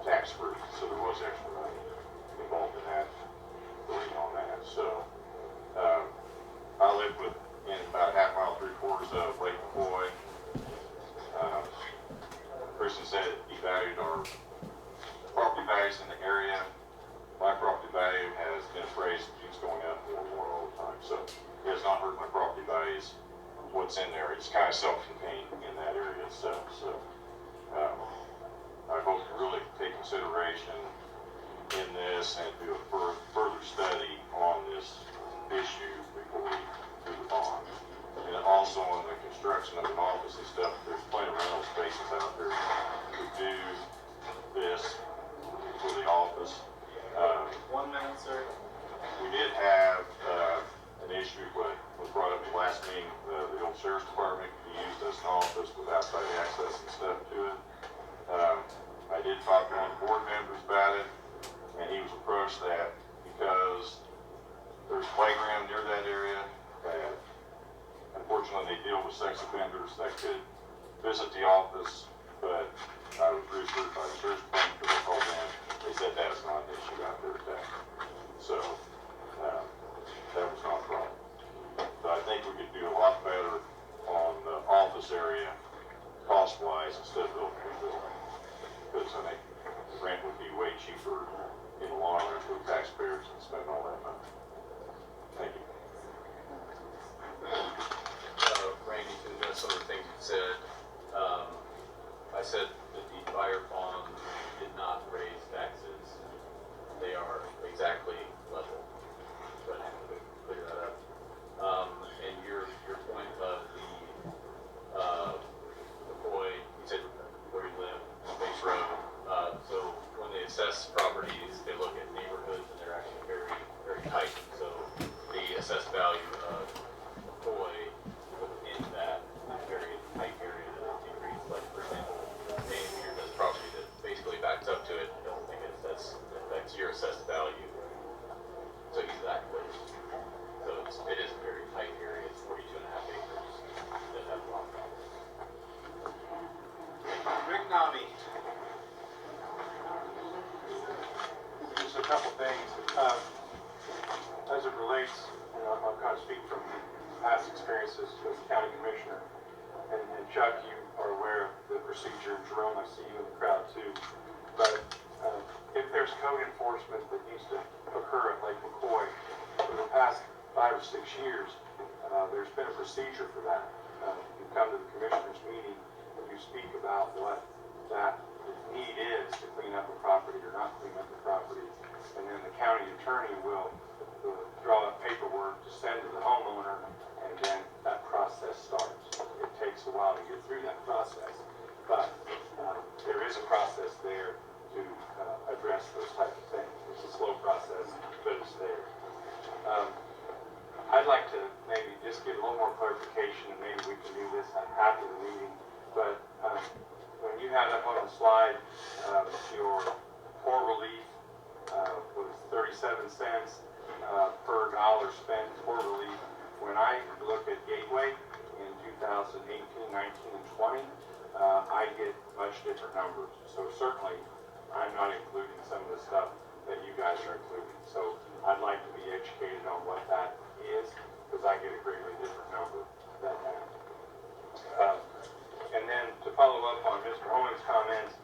tax-free, so there was extra money involved in that, on that. So I live in about a half mile, 3/4 of Lake McCoy. Christian said he valued our property values in the area. My property value has been appraised and keeps going up more and more all the time. So it has not hurt my property values. What's in there, it's kind of self-contained in that area itself. So I hope to really take consideration in this and do a further study on this issue before we move on. And also on the construction of an office and stuff, there's plenty of rental spaces out there to do this for the office. 1 minute, sir. We did have an issue what was brought up in the last meeting. The old sheriff's department could be used as an office with outside access and stuff to it. I did talk to one of the board members about it, and he was approached that because there's a playground near that area that unfortunately they deal with sex offenders that could visit the office, but I was reassured by the sheriff's department because I called them. They said that is not an issue out there today. So that was not a problem. But I think we could do a lot better on the office area cost-wise instead of building a new building. Because I think rent would be way cheaper in the long run for the taxpayers and spend all that money. Thank you. Randy, to address some of the things you said, I said that the fire bond did not raise taxes. They are exactly level. But I have to clear that up. And your point of the boy, you said where you live, Base Road. So when they assess properties, they look at neighborhoods, and they're actually very, very tight. So the assessed value of McCoy within that very tight area that decreased. Like for example, Dave here has property that basically backs up to it. I don't think it affects your assessed value. So he's that close. So it is a very tight area. It's 42.5 acres that have a lot of problems. Rick Nami. Just a couple things. As it relates, I'll kind of speak from past experiences as a county commissioner. And Chuck, you are aware of the procedure. Jerome, I see you in the crowd too. But if there's code enforcement that needs to occur at Lake McCoy for the past 5 or 6 years, there's been a procedure for that. You come to the commissioners meeting and you speak about what that need is to clean up a property or not clean up the property, and then the county attorney will draw up paperwork to send to the homeowner, and then that process starts. It takes a while to get through that process, but there is a process there to address those types of things. It's a slow process, but it's there. I'd like to maybe just get a little more clarification, and maybe we can do this after the meeting, but when you have up on the slide your poor relief was 37 cents per dollar spent for relief. When I look at Gateway in 2018, 19, and 20, I get much different numbers. So certainly I'm not including some of the stuff that you guys are including. So I'd like to be educated on what that is, because I get a greatly different number than that. And then to follow up on Mr. Holman's comments,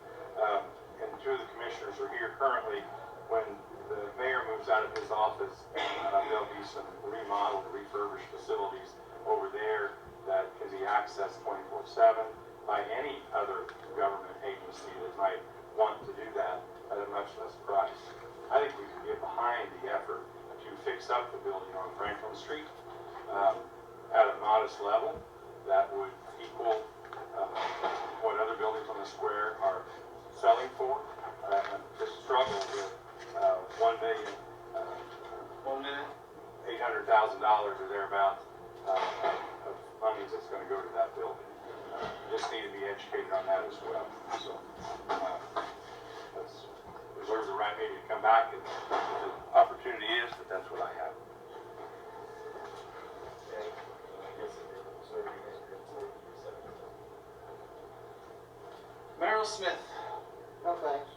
and 2 of the commissioners are here currently, when the mayor moves out of his office, there'll be some remodeled, refurbished facilities over there that can be accessed 24/7 by any other government agency that might want to do that at a much less price. I think we could get behind the effort to fix up the building on Franklin Street at a modest level that would equal what other buildings on the square are selling for. The struggle with $1 million, 1 minute. $800,000 or thereabouts of money that's going to go to that building. Just need to be educated on that as well. So let's reserve the right maybe to come back if the opportunity is, but that's what I have. Okay. Meryl Smith. No thanks.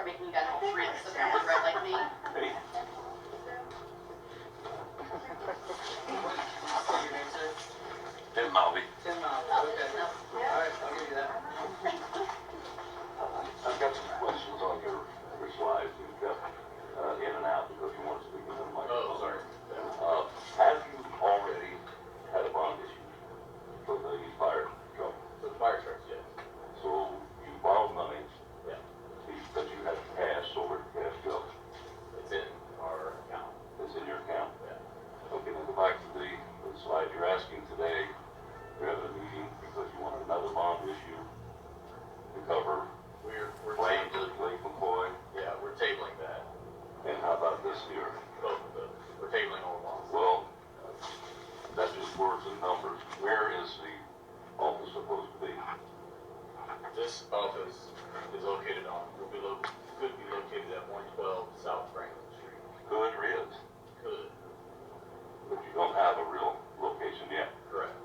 making you guys all freeze so they don't red like me. Hey, Say your name, sir? Tim Malby. Tim Malley, Oh, okay. no. Alright, I'll give you that. I've got some questions on your slides. You've got in and out because you weren't speaking to the microphone. Oh, sorry. Have you already had a bond issue for the fire truck? So the fire trucks, yes. So you borrowed money, Yeah. but you had cash, so where did cash go? It's in our account. It's in your account. Yeah. Okay, now go back to the slide you're asking today. You're having a meeting because you want another bond issue to cover We're claims tabling. of Lake McCoy. Yeah, we're tabling that. And how about this here? Both of those. We're tabling all along. Well, that's just words and numbers. Where is the office supposed to be? This office is located could be located at 112 South Franklin Street. Good or is? Could, But you don't have a real location yet. correct.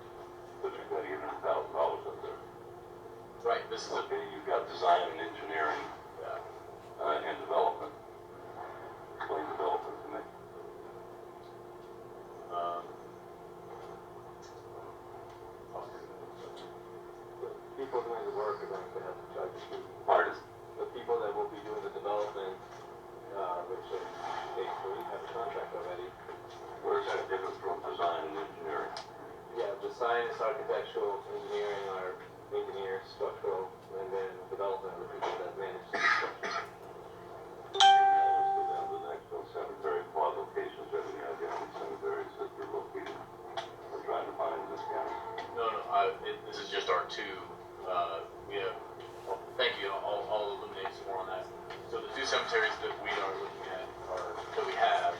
But you've got $800,000 up there. Right, this is a, Okay, you've got design and engineering and development. Explain development to me. People doing the work are going to have to charge a fee. Pardon? The people that will be doing the development, which basically have a contract already. Where's that different from design and engineering? Yeah, the science, architectural, engineering are engineers, structural, and then development are the people that manage the construction. Let's go down to the next one. Cemetery, quad locations, everything I get from cemeteries that they're located. We're trying to find in this county. no, this is just our two, we have, well, thank you, I'll illuminate some more on that. So the two cemeteries that we are looking at that we have,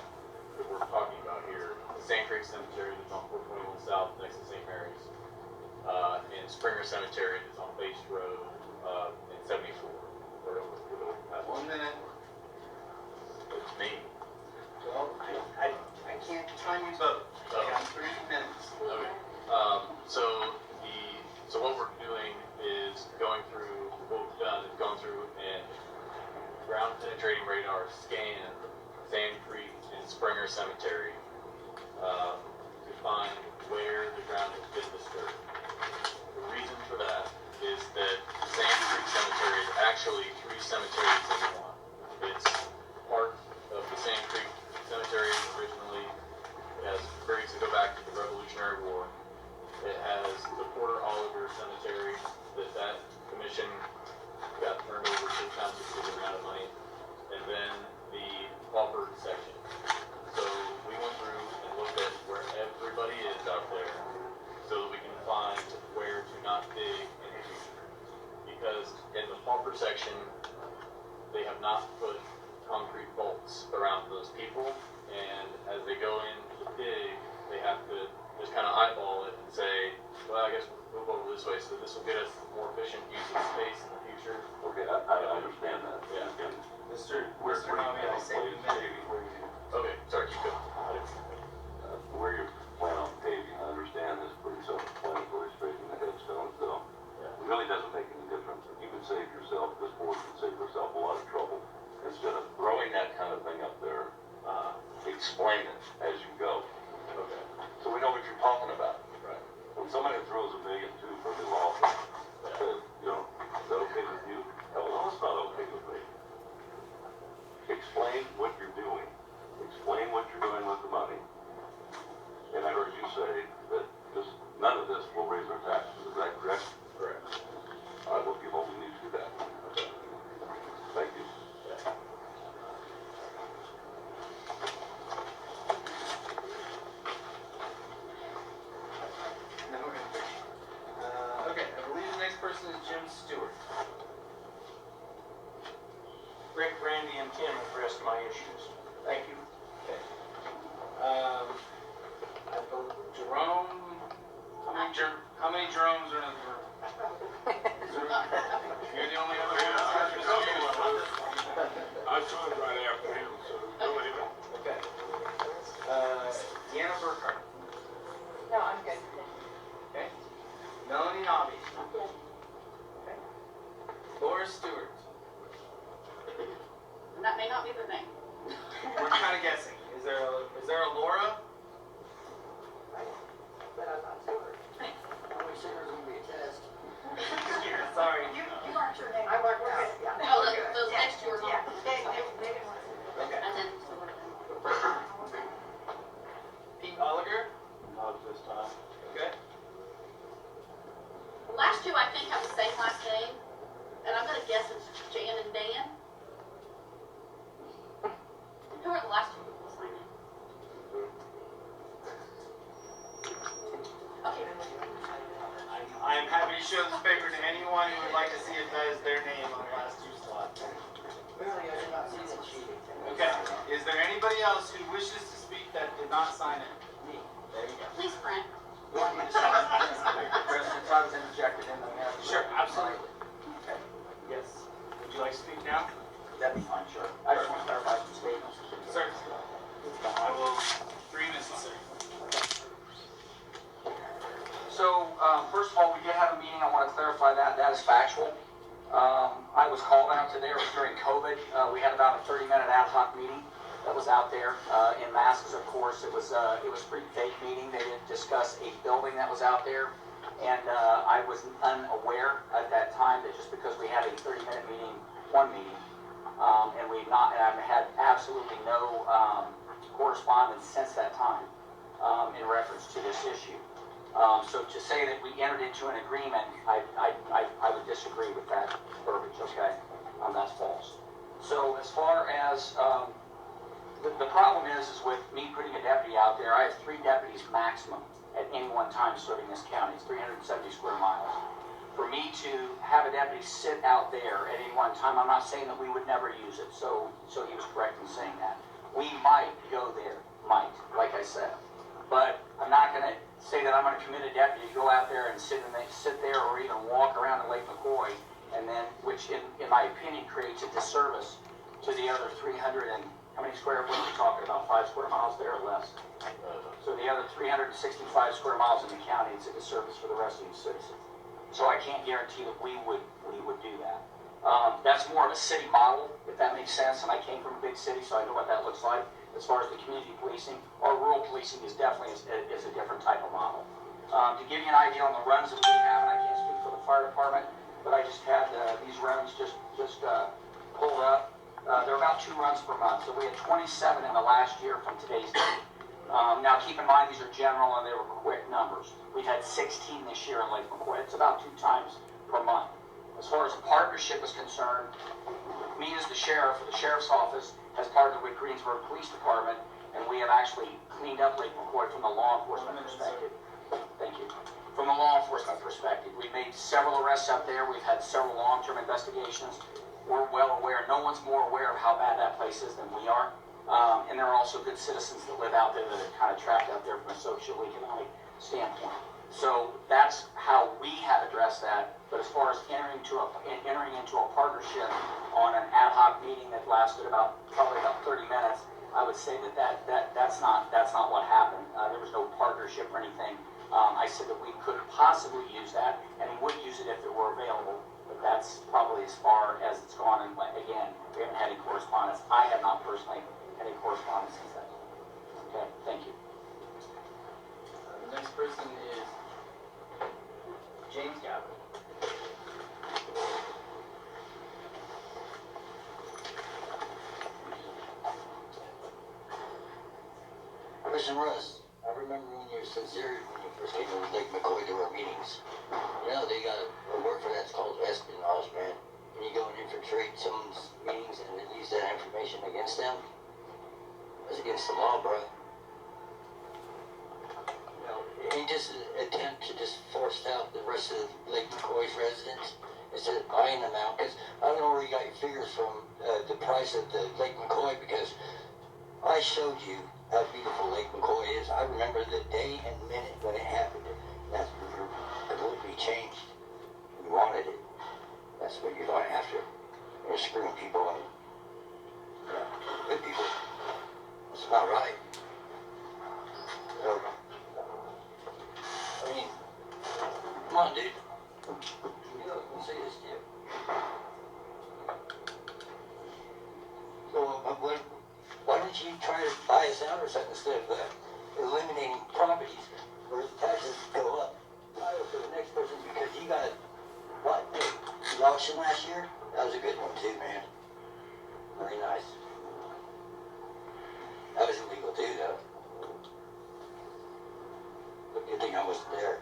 that we're talking about here, the Sand Creek Cemetery that's on 421 South next to St. Mary's, and Springer Cemetery that's on Base Road, in 74. Or over, past 1 minute. It's me. Well, I can't time you both. I got 3 minutes. Okay. So what we're doing is going through, what we've done is gone through and ground penetrating radar scan Sand Creek and Springer Cemetery, to find where the ground has been disturbed. The reason for that is that Sand Creek Cemetery is actually 3 cemeteries in one. It's part of the Sand Creek Cemetery originally. It has graves that go back to the Revolutionary War. It has the Porter Oliver Cemetery that commission got turned over to the township because they ran out of money. And then the pauper section. So we went through and looked at where everybody is out there so that we can find where to not dig in the future. Because in the pauper section, they have not put concrete bolts around those people, and as they go in to dig, they have to just kind of eyeball it and say, well, I guess we'll move over this way, so this will get us more efficient use of space in the future. Okay, I understand that. Yeah. And Mr. where Mobby, I you say plan on paving, Okay, sorry, keep going. where you plan on paving, I understand this pretty self-explanatory, straightening the headstones though. Yeah. It really doesn't make any difference. You can save yourself, this board can save yourself a lot of trouble. Instead of throwing that kind of thing up there, explain it as you go. Okay, So we know what you're talking about. right. When somebody throws $1 million for a new office, you know, is that okay with you? Hell no, it's not okay with me. Explain what you're doing. Explain what you're doing with the money. And I heard you say that none of this will raise our taxes. Is that correct? Correct. I will be hoping you do that. Okay. Thank you. Yeah. No, okay, I believe the next person is Jim Stewart. Rick, Randy, and Tim addressed my issues. Thank you. Okay. I believe Jerome, how many Jeromes are in the room? You're the only other one? I joined right after him, so go ahead. Okay. Deanna Burkhart. No, I'm good. Okay. Melanie Nobby. Okay. Laura Stewart. not be the name. We're kind of guessing. Is there a Laura? But I'm not sure. How many singers will be a test? Sorry. You marked your name. I marked out, yeah. Oh, those next two are not. Yeah, they didn't want to. Okay. And then, Pete Oliger? Not this time. Okay. the last two I think have the same last name, and I'm gonna guess it's Jan and Dan. Who are the last two people signing? Okay. I am happy to show this paper to anyone who would like to see it as their name on the last two slots. Really, I did not see that sheet. Okay. Is there anybody else who wishes to speak that did not sign it? Me. There you go. Please print. You want me to sign it? President, I was interjected in the minute. Sure, absolutely. Okay. Yes. Would you like to speak now? That'd be fine, sure. I just want to clarify some statements. Sir. I will, 3 minutes, sir. So, first of all, we did have a meeting. I want to clarify that. That is factual. I was called out today. It was during COVID. We had about a 30-minute ad hoc meeting that was out there in masks, of course. It was a pretty fake meeting. They didn't discuss a building that was out there. And I was unaware at that time that just because we had a 30-minute meeting, one meeting, and I've had absolutely no correspondence since that time in reference to this issue. So to say that we entered into an agreement, I would disagree with that verbiage, okay? That's false. So as far as, the problem is with me putting a deputy out there, I have 3 deputies maximum at any one time serving this county. It's 370 square miles. For me to have a deputy sit out there at any one time, I'm not saying that we would never use it, so he was correct in saying that. We might go there, like I said. But I'm not going to say that I'm going to commit a deputy to go out there and sit there or even walk around in Lake McCoy, and then, which in my opinion creates a disservice to the other 300 and, how many square, what are we talking about, 5 square miles there or less? So the other 365 square miles in the county, it's a disservice for the rest of the citizens. So I can't guarantee that we would do that. That's more of a city model, if that makes sense, and I came from a big city, so I know what that looks like. As far as the community policing, or rural policing is definitely is a different type of model. To give you an idea on the runs that we have, and I can't speak for the fire department, but I just had these runs just pulled up. They're about 2 runs per month, so we had 27 in the last year from today's date. Now keep in mind these are general and they were quick numbers. We've had 16 this year in Lake McCoy. It's about 2 times per month. As far as partnership is concerned, me as the sheriff for the sheriff's office has partnered with Greensburg Police Department, and we have actually cleaned up Lake McCoy from the law enforcement perspective. Thank you. From the law enforcement perspective, we've made several arrests up there. We've had several long-term investigations. We're well aware. No one's more aware of how bad that place is than we are. And there are also good citizens that live out there that are kind of trapped out there from a socio-economic standpoint. So that's how we have addressed that. But as far as entering into a partnership on an ad hoc meeting that lasted probably about 30 minutes, I would say that's not what happened. There was no partnership or anything. I said that we could possibly use that, and he would use it if it were available. But that's probably as far as it's gone. And again, we haven't had any correspondence. I have not personally had any correspondence since then. Okay, thank you. The next person is James Gavin. Listen, Russ, I remember when you were sincere when you first came to Lake McCoy to our meetings. You know, they got a word for that's called espionage, man. When you go and infiltrate someone's meetings and then use that information against them, that's against the law, bro. You know, any just attempt to just force out the rest of Lake McCoy's residents instead of buying them out, because I don't know where you got your figures from, the price of the Lake McCoy, because I showed you how beautiful Lake McCoy is. I remember the day and minute when it happened. That's completely changed. We wanted it. That's what you're going after. You're screwing people and good people. That's not right. So, I mean, come on, dude. You know, I'll say this to you. So, 100% instead of eliminating properties where the taxes go up. I hope for the next person because he got what? The auction last year? That was a good one too, man. Very nice. That was illegal too, though. But good thing I wasn't there.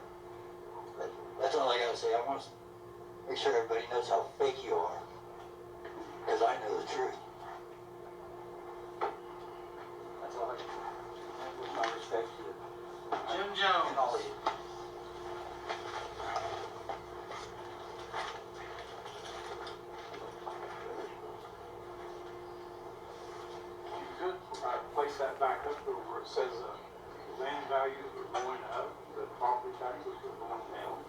But that's all I gotta say. I want to make sure everybody knows how fake you are. Because I know the truth. That's all I can say. With my respect to you. Jim And Jones. all of you. You could place that back up to where it says land values are going up, the property taxes are going down.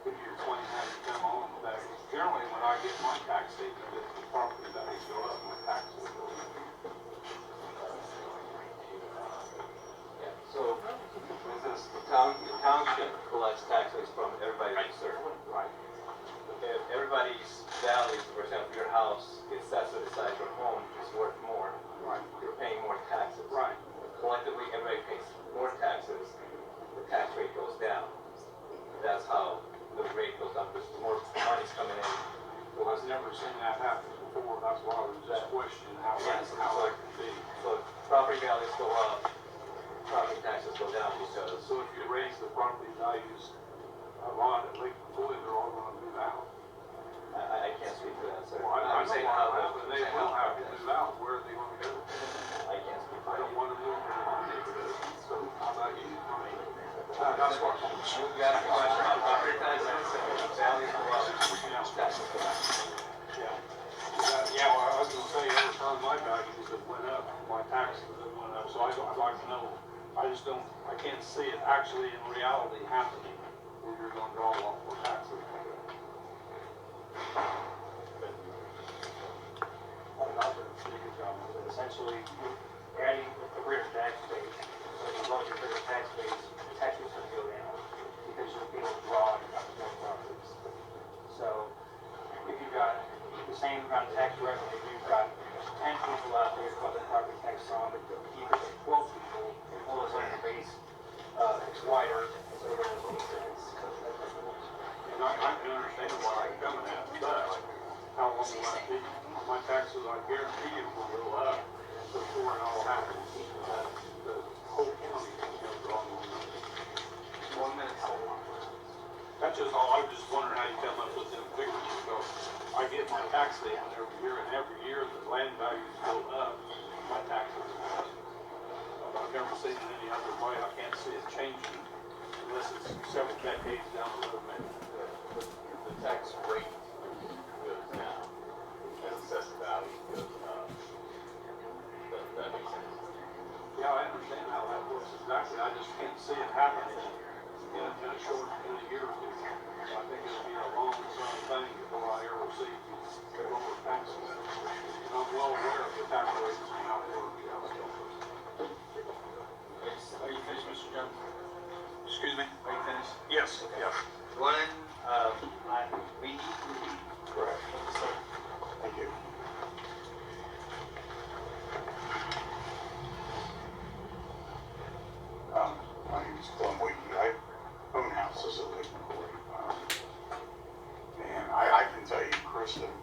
Could you explain how you come on with that? Generally, when I get my tax statement, if the property values go up, my taxes go up. Yeah, so, this the township collects taxes from everybody we serve. Right. If everybody's values, for example, your house gets set aside, your home is worth more, Right. you're paying more taxes. Right. Collectively, everybody pays more taxes, the tax rate goes down. That's how the rate goes up, because more money's coming in. Well, I've never seen that happen before, that's why I was just questioning how that can be. So if property values go up, property taxes go down because, So if you raise the property values a lot, at Lake McCoy, they're all gonna move out. I can't speak to that, sir. Well, I I'm know saying why how not, but they will have to move out, where are they gonna go? I can't speak to I that. don't wanna move to my neighborhood, so how about you? That's what. You got a question about property taxes, and values go up, taxes go down. Yeah, well, I was gonna say, every time my values have went up, my taxes have went up, so I'd like to know, I can't see it actually in reality happening, where you're gonna draw a lot more taxes. Essentially, you're adding a greater tax base. So as long as you're bigger tax base, the tax rate's gonna go down because you'll be able to draw and have more properties. So if you've got the same amount of tax revenue, you've got 10 people out there collecting property tax on, but you could get 12 people and pull us on your base, it's wider, so it doesn't make sense. And I can understand why I'm coming at, but how long will that be? My taxes, I guarantee you will go up before it all happens. The whole county will go on. 1 minute. That's just all, I was just wondering how you come up with them figures, because I get my tax statement every year, and every year the land values go up, my taxes go up. I've never seen it any other way, I can't see it changing unless it's several decades down the road, maybe. The tax rate goes down, as assessed value goes up. That makes sense. Yeah, I understand how that works exactly, I just can't see it happening in a short, in a year or two. I think it'll be a long-term thing before I ever see lower taxes. And I'm well aware of the tax rates and how they work. Are you finished, Mr. Jones? Excuse me? Are you finished? Yes, yes. One, we need to. Correct. Thank you. My name is Glenn Wiggy. I own houses at Lake McCoy. And I can tell you, Kristen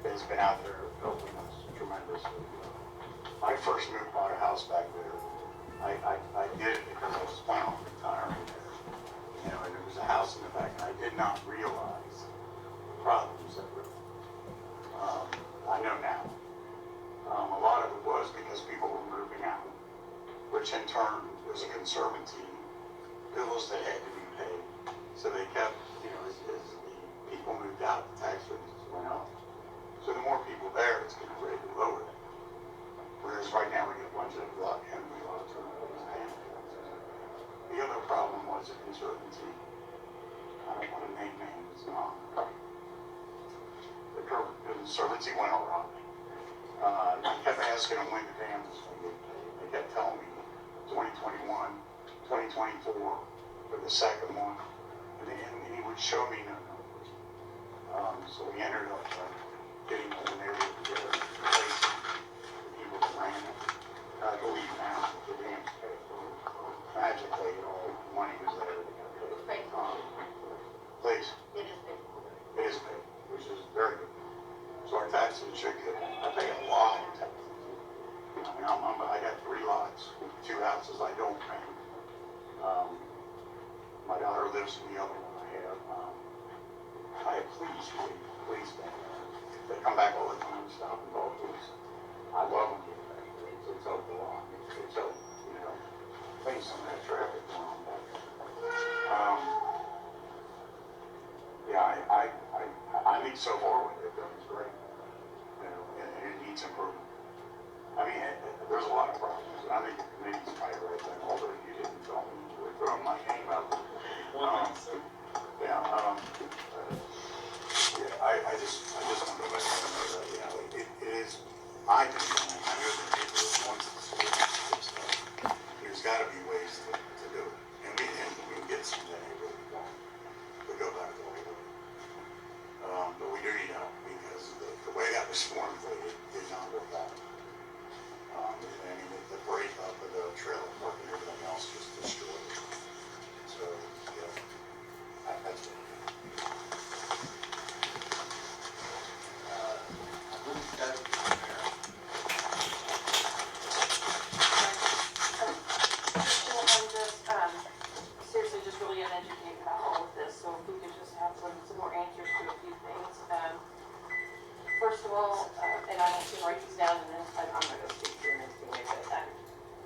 has been out there helping us tremendously. When I first moved, bought a house back there. I did it because I was planning on retiring there. You know, and there was a house in the back, and I did not realize the problems that were, I know now. A lot of it was because people were moving out, which in turn was a conservancy, bills that had to be paid. So they kept, you know, as the people moved out, the tax rates went up. So the more people there, it's going to greatly lower that. Whereas right now we get a bunch of lot and we lots of paying taxes. The other problem was a conservancy. I don't want to name names. The conservancy went awry. I kept asking them when the dam was going to get paid. They kept telling me 2021, 2024 for the second one, and he would show me no numbers. So we ended up getting an area together, replacing the people that ran it. I believe now, the dams paid. Magically, all the money was there. It's paid. Please, It is paid. it is paid, which is very good. So our taxes should get, I pay a lot of taxes. I mean, I got 3 lots, 2 houses I don't pay. My daughter lives in the other one I have police back there. They come back all the time, stop and call police. I love them getting back there. It's helped a lot. It's helped, you know, clean some of that traffic going on back there. Yeah, I think so far what they've done is great. You know, and it needs improvement. I mean, there's a lot of problems. I think the committee's probably right there, although you didn't tell me you were throwing my name out there. Yeah, I just want to let you know that, you know, it is, I think, I know the neighborhood wants to see it. There's gotta be ways to do it. And we can get some that neighborhood want to go back to the way it was. But we do need help because the way that was formed, it did not work out. I mean, the break up of the trailer park and everything else just destroyed it. So, yeah, that's it. Seriously, just really uneducated about all of this, so if we could just have some more answers to a few things. First of all, and I want to write these down, and then I'm not going to speak to your next meeting, but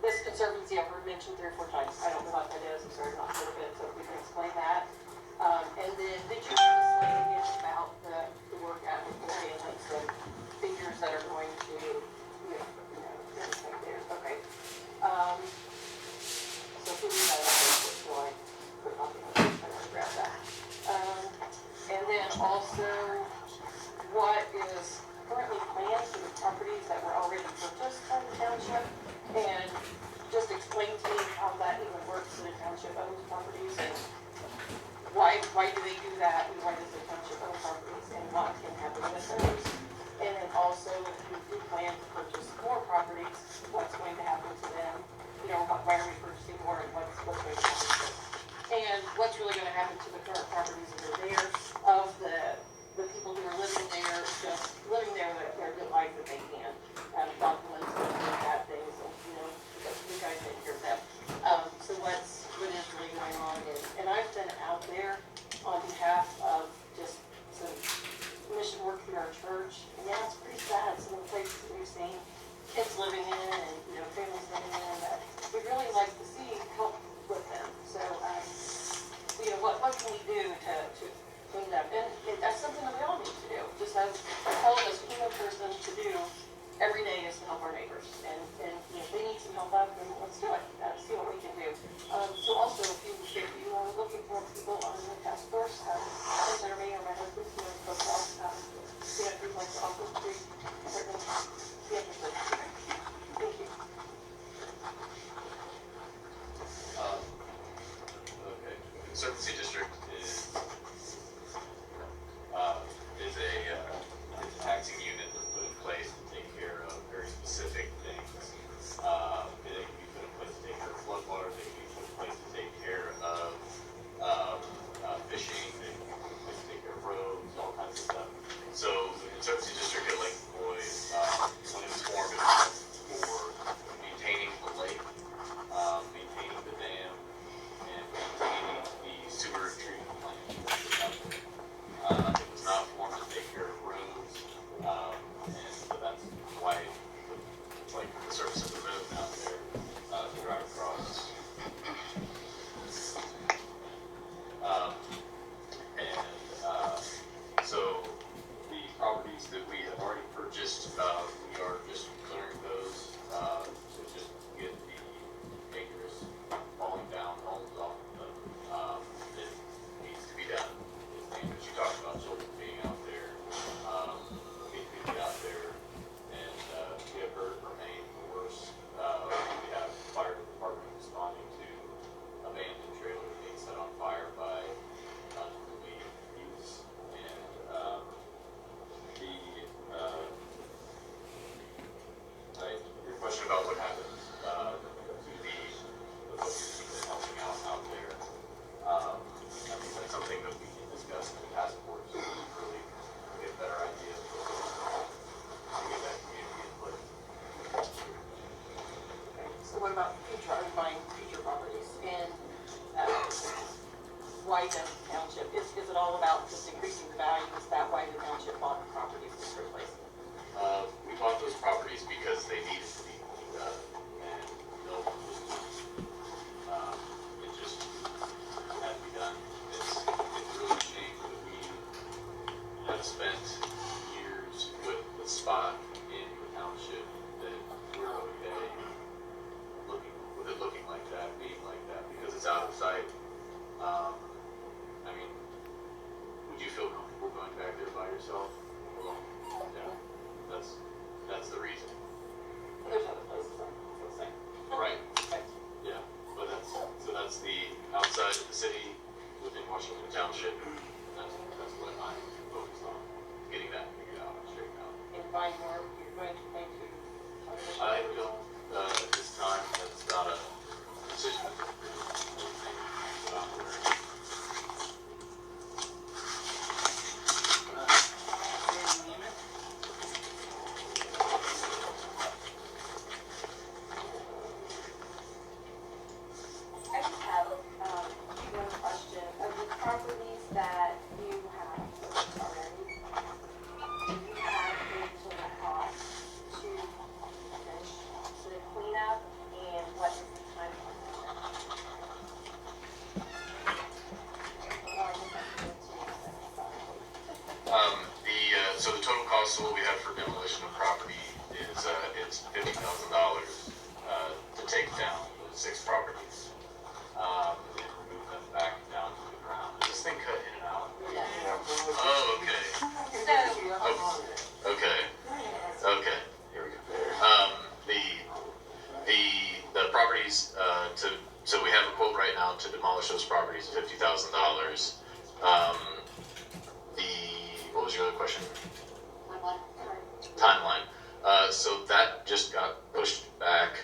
this conservancy I've heard mentioned 3 or 4 times. I don't know what that is, I'm sorry, not heard of it, so if we can explain that. And then did you have a slide again about the work at McCoy and like some figures that are going to, everything there, okay. So if we read that, I'll put it on the other side, I'll grab that. And then also, what is currently planned for the properties that were already purchased by the township? And just explain to me how that even works in the township owns properties and why do they do that and why does the township own properties and what can happen with those? And then also, if you do plan to purchase more properties, what's going to happen to them? You know, why are we purchasing more and what's going to happen to them? And what's really going to happen to the current properties that are there of the people who are living there, just living there their good life that they can. Documents and bad things, and, you know, you guys take care of that. So what is really going on is, and I've been out there on behalf of just so what we have for demolition of property is, it's $50,000, to take down those 6 properties. And remove them back down to the ground. Is this thing cut in and out? Oh, okay. Oh, okay. Okay, here we go. The properties, so we have a quote right now to demolish those properties, $50,000. What was your other question? Timeline. So that just got pushed back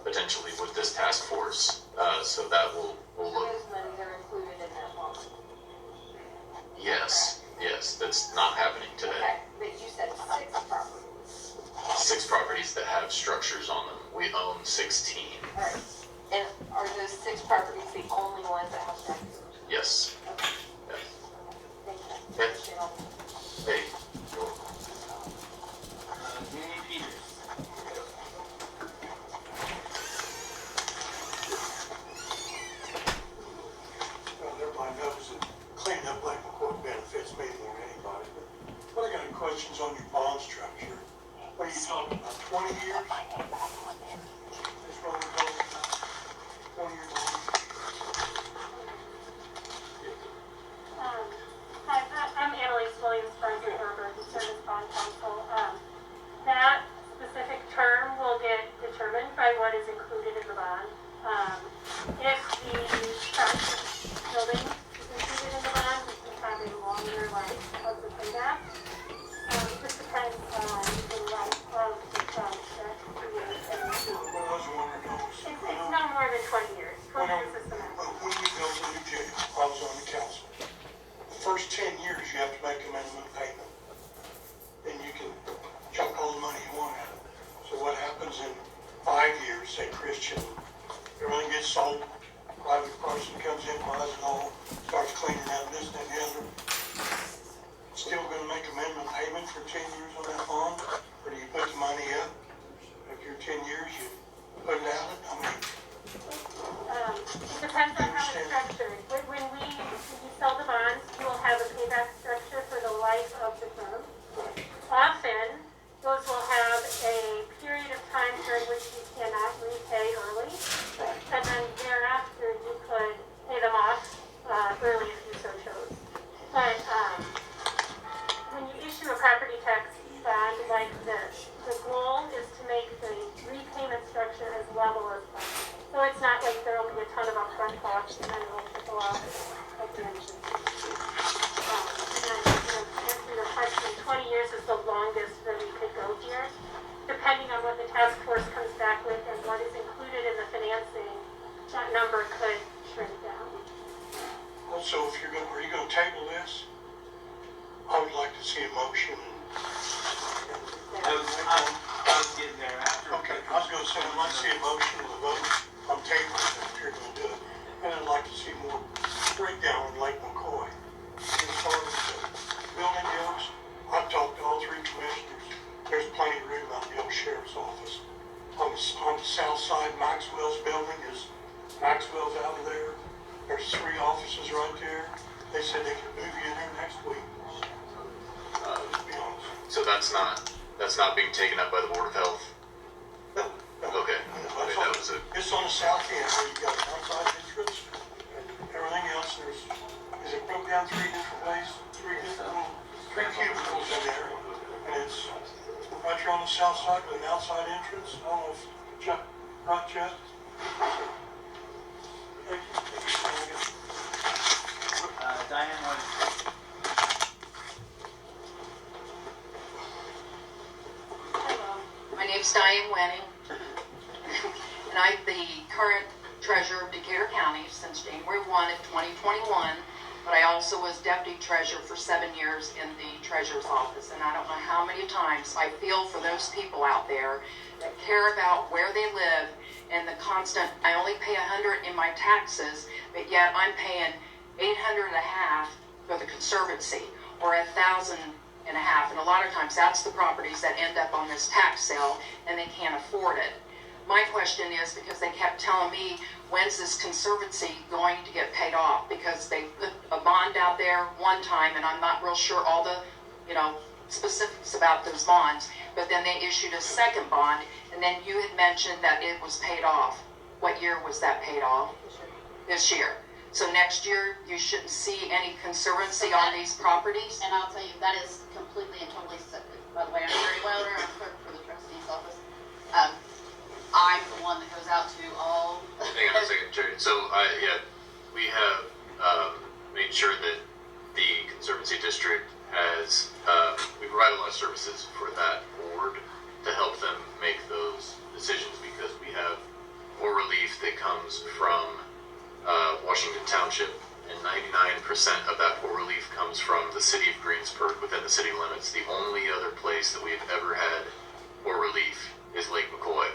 potentially with this task force. So that will look. Those monies are included in that loan. Yes, that's not happening today. Okay, but you said 6 properties. 6 properties that have structures on them. We own 16. All right. And are those 6 properties the only ones that have structures? Yes. Okay. Yes. Thank you. Yeah. Appreciate all the- Hey. Danny Peters. Well, everybody knows that cleaning up Lake McCoy benefits me more than anybody, but I got any questions on your bond structure? What are you talking about, 20 years? That's what we're talking about, 20-year bond? Hi, I'm Annalise Williams, Brunswick River, who serves bond counsel. That specific term will get determined by what is included in the bond. If the township building is included in the bond, we can have a longer life of the payback. It just depends on the life of the township. Well, I was wondering, It's no more than 20 years. 20 years is the max. when we built a new jail, I was on the council. The first 10 years, you have to make a minimum payment. Then you can chunk all the money you want out of it. So what happens in 5 years, say Christian, everything gets sold, private person comes in, buys it all, starts cleaning out this and the other. Still gonna make a minimum payment for 10 years on that bond? Or do you put the money up? After 10 years, you put it out? I mean, It depends on how it's structured. When you sell the bonds, you will have a payback structure for the life of the term. Often, those will have a period of time during which you cannot repay early. And then thereafter, you could pay them off early if you so chose. But when you issue a property tax bond like this, the goal is to make the repayment structure as level as possible. So it's not like there will be a ton of upfront costs and then it will trickle off at the end of the year. And then, to answer your question, 20 years is the longest that we could go here. Depending on what the task force comes back with and what is included in the financing, that number could shrink down. also, if you're gonna, are you gonna table this? I would like to see a motion. I was getting there after. Okay, I was gonna say, I'd like to see a motion and a vote on table if you're gonna do it. And I'd like to see more breakdown on Lake McCoy. As far as the building goes, I've talked to all 3 commissioners. There's plenty of room out in the old sheriff's office. On the south side, Maxwell's building Maxwell's out of there. There's 3 offices right there. They said they could move you in there next week. To be honest. So that's not being taken up by the Board of Health? No, no. Okay. It's That was it. It's on the south end where you got an outside entrance and everything else. Is it broke down 3 different ways? 3 cubicles in there. And it's right here on the south side with an outside entrance. I don't know if Chuck, right, Chuck? Thank you. Diane was. Hello, my name's Diane Wenning, and I'm the current treasurer of Decatur County since January 1 of 2021, but I also was deputy treasurer for 7 years in the treasurer's office, and I don't know how many times I feel for those people out there that care about where they live and the constant, I only pay $100 in my taxes, but yet I'm paying $800 and a half for the conservancy, or $1,000 and a half, and a lot of times that's the properties that end up on this tax sale and they can't afford it. My question is, because they kept telling me, when's this conservancy going to get paid off? Because they put a bond out there one time and I'm not real sure all the, specifics about those bonds, but then they issued a second bond, and then you had mentioned that it was paid off. What year was that paid off? This year. So next year, you shouldn't see any conservancy on these properties? And I'll tell you, that is completely and totally separate. By the way, I'm Mary Wilder, I'm clerk for the trustee's office. I'm the one that goes out to all. Hang on a second, Jerry. So, we have made sure that the Conservancy District has, we provide a lot of services for that board to help them make those decisions, because we have more relief that comes from Washington Township, and 99% of that poor relief comes from the city of Greensburg within the city limits. The only other place that we've ever had poor relief is Lake McCoy.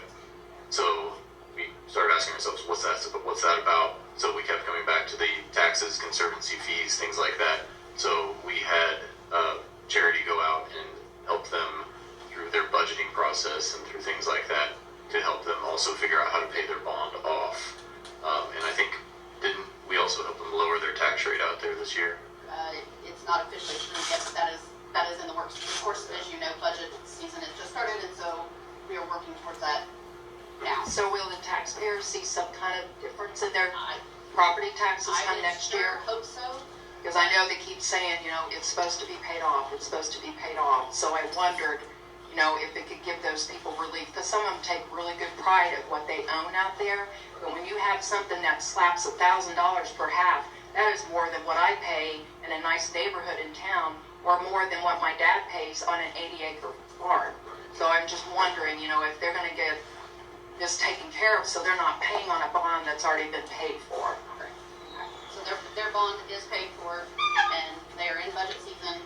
So we started asking ourselves, what's that about? So we kept coming back to the taxes, conservancy fees, things like that. So we had charity go out and help them through their budgeting process and through things like that to help them also figure out how to pay their bond off. And I think, didn't we also help them lower their tax rate out there this year? It's not officially true, but that is in the works. Of course, as you know, budget season has just started, and so we are working towards that now. So will the taxpayers see some kind of difference in their property taxes come next year? I hope so. Because I know they keep saying, it's supposed to be paid off, it's supposed to be paid off. So I wondered, if it could give those people relief, because some of them take really good pride of what they own out there. But when you have something that slaps $1,000 per half, that is more than what I pay in a nice neighborhood in town, or more than what my dad pays on an 80-acre farm. So I'm just wondering, if they're going to get this taken care of, so they're not paying on a bond that's already been paid for. So their bond is paid for, and they are in budget season,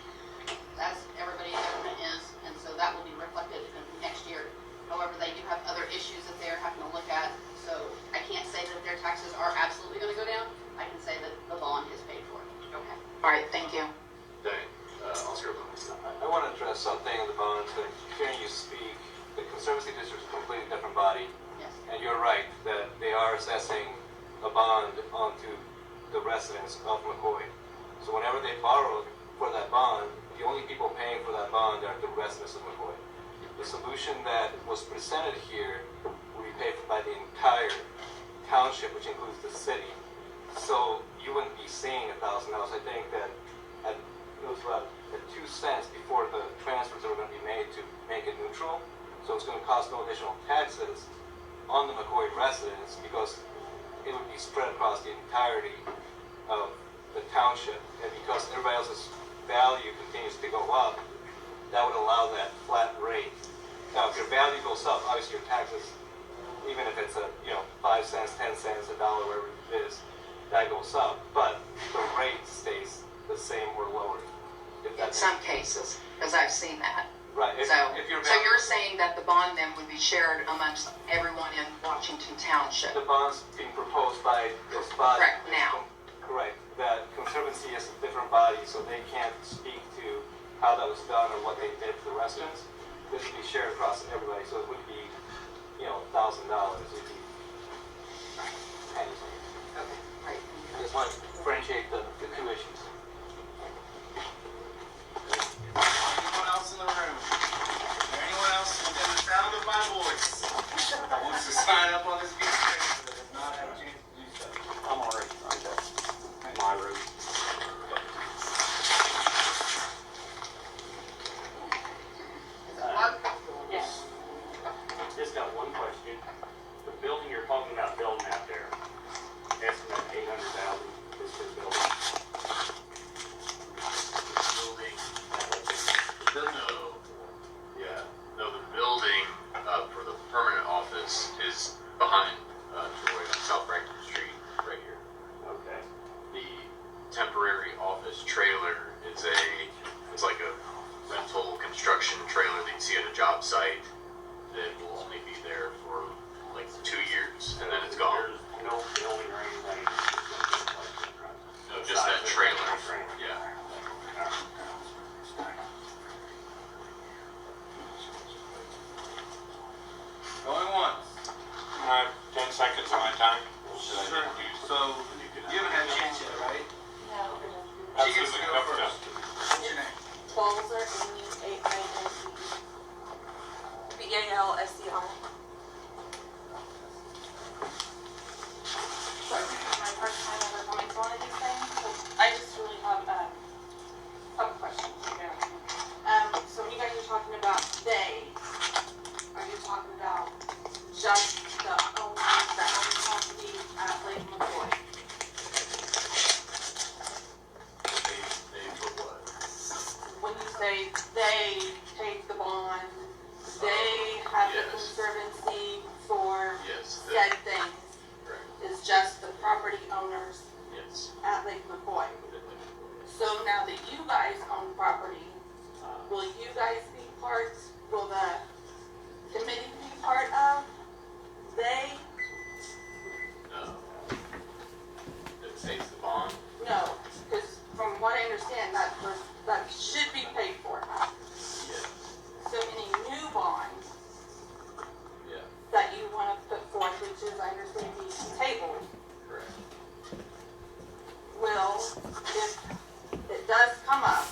as everybody in government is, and so that will be reflected in next year. However, they do have other issues that they're having to look at, so I can't say that their taxes are absolutely gonna go down. I can say that the bond is paid for. Okay. All right, thank you. Okay, Oscar. I want to address something in the bonds. Hearing you speak, the Conservancy District is a completely different body. Yes. And you're right that they are assessing a bond onto the residents of McCoy. So whenever they borrow for that bond, the only people paying for that bond are the residents of McCoy. The solution that was presented here will be paid for by the entire township, which includes the city. So you wouldn't be seeing $1,000. I think that it was about 2 cents before the transfers that were going to be made to make it neutral. So it's going to cost no additional taxes on the McCoy residents, because it would be spread across the entirety of the township. And because everybody else's value continues to go up, that would allow that flat rate. Now, if your value goes up, obviously your taxes, even if it's 5 cents, 10 cents, $1, whatever it is, that goes up. But the rate stays the same or lower. In some cases, because I've seen that. Right. So you're saying that the bond then would be shared amongst everyone in Washington Township? The bonds being proposed by this body. Correct, now. Correct. That Conservancy is a different body, so they can't speak to how that was done or what they did to the residents. This would be shared across everybody, so it would be, $1,000. It'd be pennies. Okay, right. I just want to differentiate the two issues. Anyone else in the room? Is there anyone else within the sound of my voice that wants to sign up on this piece of paper that does not have a chance to do so? I'm already signed up. My room. Mark? Yes. Just got one question. The building you're talking about building out there, estimate $800,000 is for the building. Balzer, A-I-N-E. B-A-L-S-E-R. Sorry, this is my first time ever going to one of these things, so I just really have a couple questions. So when you guys are talking about they, are you talking about just the owners that own the property at Lake McCoy? They for what? When you say they take the bond, they have the Yes. conservancy for Yes. said things, Correct. is just the property owners Yes. at Lake McCoy. So now that you guys own property, will you guys be part, will the committee be part of they? No. It states the bond. No, because from what I understand, that should be paid for. Yes. So any new bonds Yeah. that you want to put forth, which is, I understand, needs to be tabled, Correct. will, if it does come up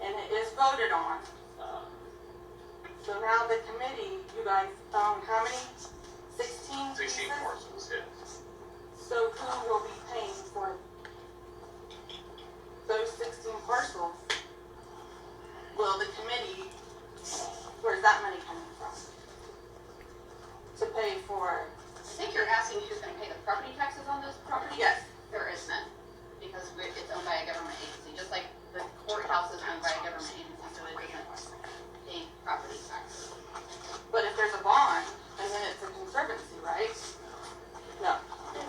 and it is voted on, so now the committee, you guys own how many? 16 16 pieces? parcels, yes. So who will be paying for those 16 parcels? Will the committee, where's that money coming from? To pay for, I think you're asking who's gonna pay the property taxes on those properties? yes, There is none, because it's owned by a government agency, just like the courthouse is owned by a government agency, so it doesn't pay property taxes. but if there's a bond, and then it's a conservancy, right? No. This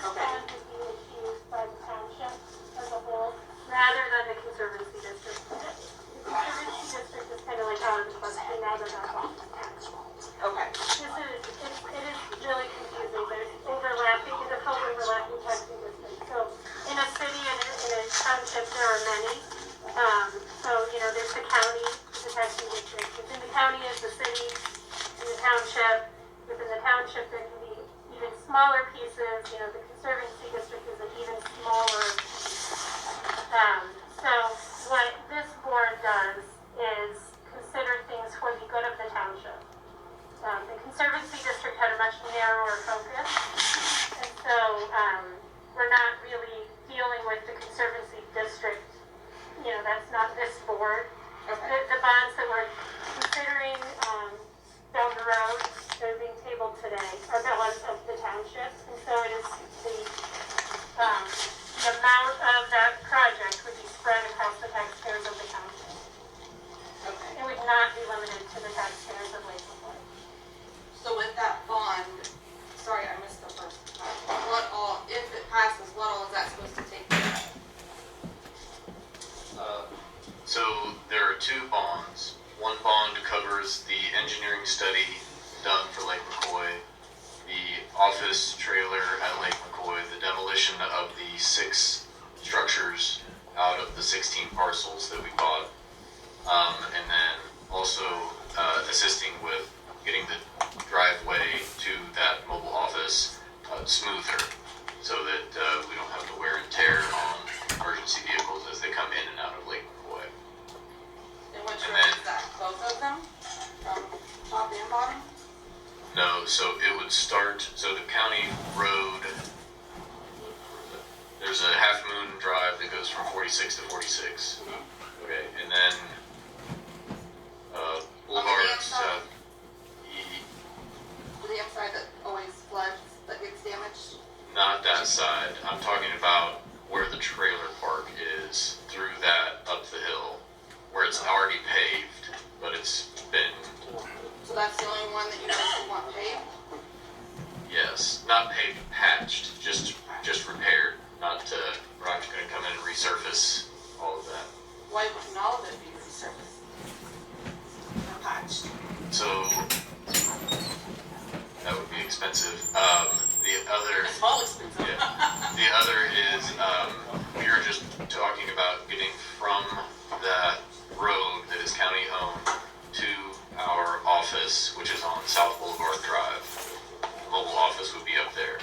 Okay. bond would be issued by the township as a whole, rather than the conservancy district. The conservancy district is kind of like out of the question, now they're not bonds. Okay. It is really confusing, there's overlapping, it's called overlapping taxing districts. So in a city and in a township, there are many. So, there's the county, the taxing district, within the county is the city, in the township, within the township, there can be even smaller pieces, the conservancy district is an even smaller. So what this board does is consider things for the good of the township. The conservancy district had a much narrower focus, and so we're not really dealing with the conservancy district. That's not this board. Okay. The bonds that we're considering down the road, that are being tabled today, are the ones of the township, and so it is the amount of that project would be spread across the taxpayers of the township. Okay. It would not be limited to the taxpayers of Lake McCoy. So with that bond, sorry, I missed the first part. What all, if it passes, what all is that supposed to take care of? So there are two bonds. One bond covers the engineering study done for Lake McCoy, the office trailer at Lake McCoy, the demolition of the 6 structures out of the 16 parcels that we bought, and then also assisting with getting the driveway to that mobile office smoother, so that we don't have to wear and tear on emergency vehicles as they come in and out of Lake McCoy. And which And road then- is that? Both of them? From top and bottom? No, so it would start, so the county road, there's a Half Moon Drive that goes from 46 to 46. Okay, and then Boulevard, outside? E, The inside that always floods, that gets damaged? not that side. I'm talking about where the trailer park is, through that up the hill, where it's already paved, but it's been, So that's the only one that you guys want paved? yes, not paved, patched, just repaired. Not, we're not gonna come in and resurface all of that. Why wouldn't all of it be resurfaced? Or patched? So that would be expensive. The other, It's all expensive. yeah, the other is we were just talking about getting from that road that is county owned to our office, which is on South Boulevard Drive. The mobile office would be up there.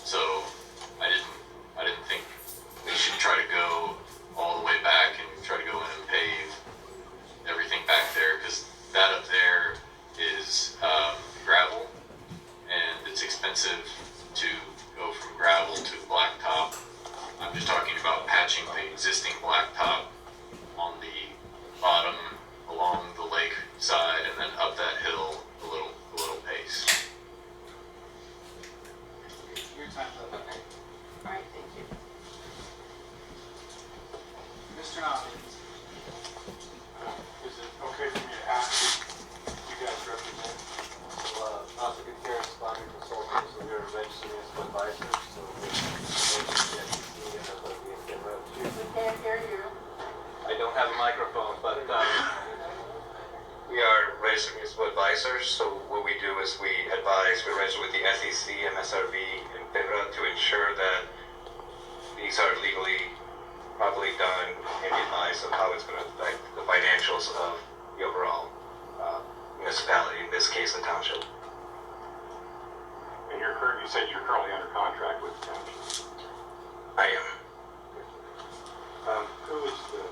So I didn't think we should try to go all the way back and try to go in and pave have a microphone, but We are registered municipal advisors, so what we do is we register with the SEC, MSRB, and FINRA to ensure that these are legally, properly done, and advise of how it's going to affect the financials of the overall municipality, in this case, the township. And you said you're currently under contract with the township. I am. Who is the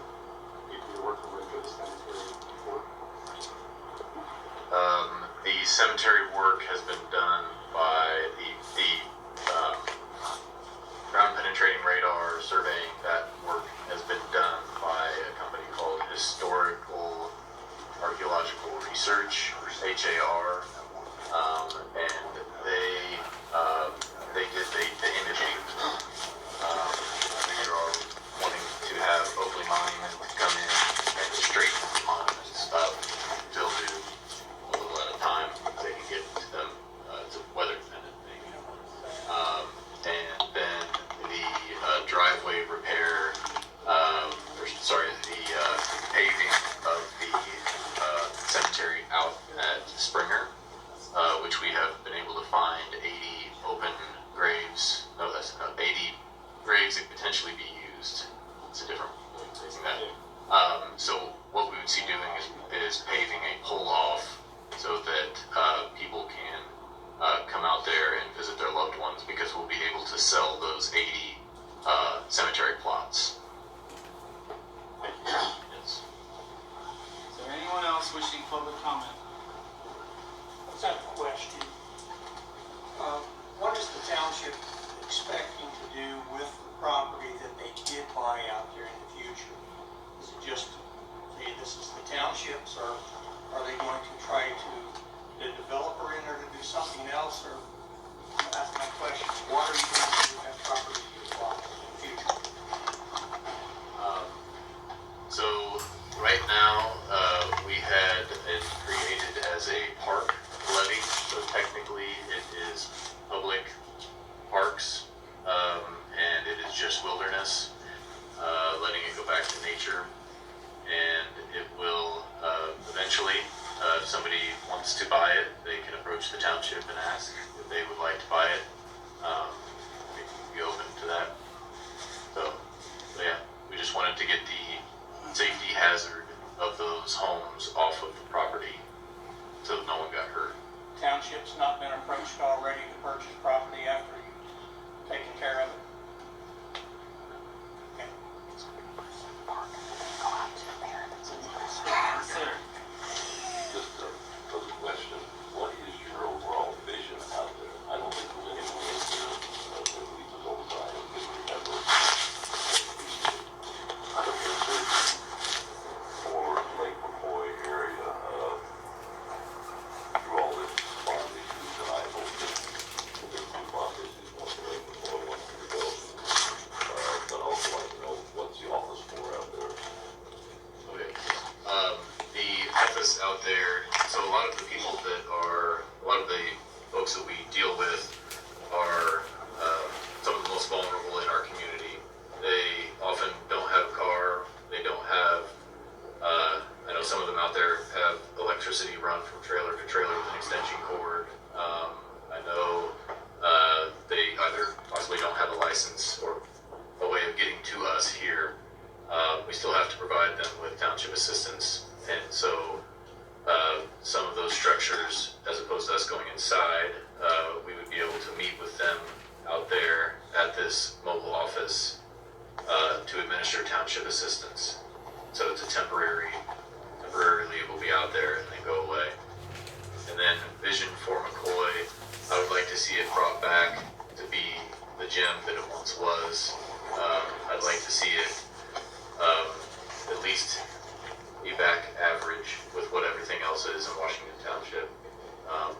people you're working with for the cemetery work? The cemetery work has been done by the ground penetrating radar surveying. That work has been done by a company called Historical Archaeological Research, HAR, and they did the imaging. They are wanting to have Oakley Monument come in and straighten the monuments up. They'll do a little at a time. They can get to them. It's a weather dependent thing. And then the driveway repair, the paving of the cemetery out at Springer, which we have been able to find 80 open graves. No, that's not 80 graves that could potentially be used. It's a different way of phrasing that. So what we would see doing is paving a pull off so that people can come out there and visit their loved ones, because we'll be able to sell those 80 cemetery plots. Yes. Is there anyone else wishing public comment? I just have a question. What is the township expecting to do with the property that they did buy out there in the future? Is it just, say, this is the township's, or are they going to try to get a developer in there to do something else, or that's my question. What are you going to do with that property you bought in the future? So right now, we had it created as a park levy, so technically it is public parks, and it is just wilderness, letting it go back to nature, and it will eventually, if somebody wants to buy it, they can approach the township and ask if they would like to buy it. We can be open to that. So yeah, we just wanted to get the safety hazard of those homes off of the property so that no one got hurt. Township's not been approached already to purchase property after you've taken care of it? Sir. Just a question, what is your overall vision out there? I don't think there's anyone else here that leaves us over time and can remember. I don't know, for Lake McCoy area, through all this bond issues, and I hope that there's some bond issues once Lake McCoy wants to go. But also like to know what's the office for out there? Okay. The office out there, so a lot of the folks that we deal with are some of the most vulnerable in our community. They often don't have a car, they don't have, I know some of them out there have electricity run from trailer to trailer with an extension cord. I know they either possibly don't have a license or a way of getting to us here. We still have to provide them with township assistance, and so some of those structures, as opposed to us going inside, we would be able to meet with them out there at this mobile office to administer township assistance. So it's a temporarily it will be out there and then go away. And then vision for McCoy, I would like to see it brought back to be the gym that it once was. I'd like to see it at least be back average with what everything else is in Washington Township.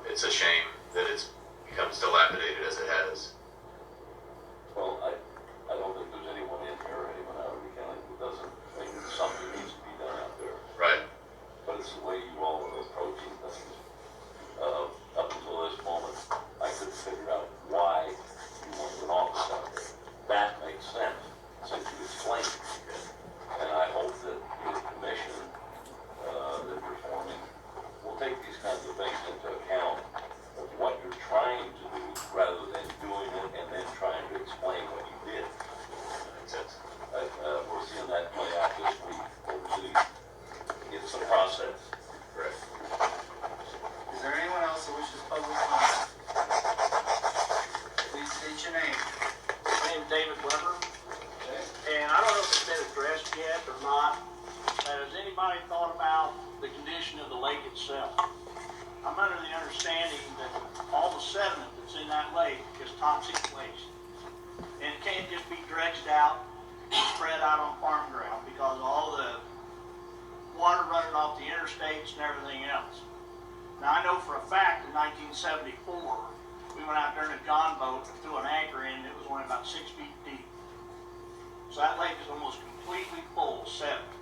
It's a shame that it's anybody thought about the condition of the lake itself? I'm under the understanding that all the sediment that's in that lake is toxic waste. And it can't just be dredged out and spread out on farm ground because of all the water running off the interstates and everything else. Now, I know for a fact in 1974, we went out there in a John boat and threw an anchor in, and it was only about 6 feet deep. So that lake is almost completely full of sediment.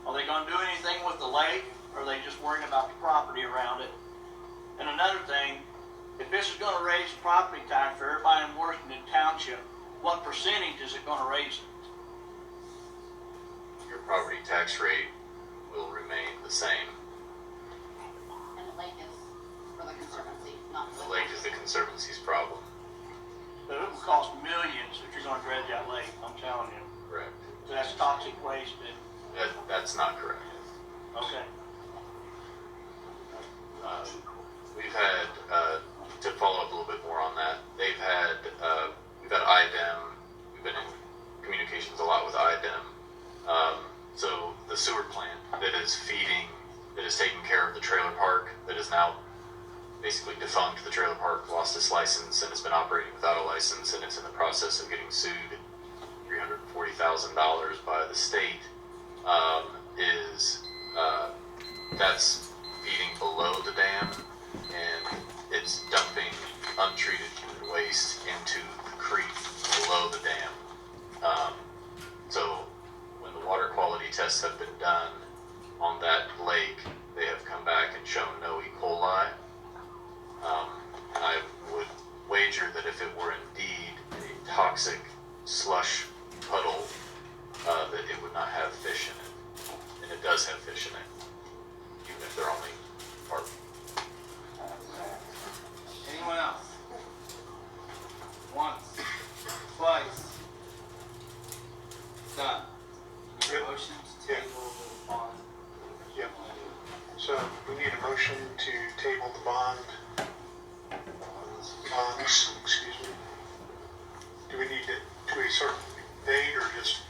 Are they gonna do anything with the lake, or are they just worrying about the property around it? And another thing, if this is gonna raise the property tax for everybody in Washington Township, what percentage is it gonna raise it? Your property tax rate will remain the same. And the lake is for the Conservancy, not for The lake is the Conservancy's problem. But it will cost millions if you're gonna dredge that lake, I'm telling you. Correct. So that's toxic waste and, That's not correct. okay. We've had, to follow up a little bit more on that, we've had IDEM, we've been in communications a lot with IDEM. So the sewer plant that is taking care of the trailer park, that is now basically defunct, the trailer park lost its license and has been operating without a license, and it's in the process of getting sued $340,000 by the state, that's feeding below the dam, and it's dumping untreated human waste into the creek below the dam. So when the water quality tests have been done on that lake, they have come back and shown no E. coli. And I would wager that if it were indeed a toxic slush puddle, that it would not have fish in it. And it does have fish in it, even if they're only part. Anyone else? Once, twice. Done. Motion to table the bond. Yep. So we need a motion to table the bonds, excuse me. Do we need it to a certain date or just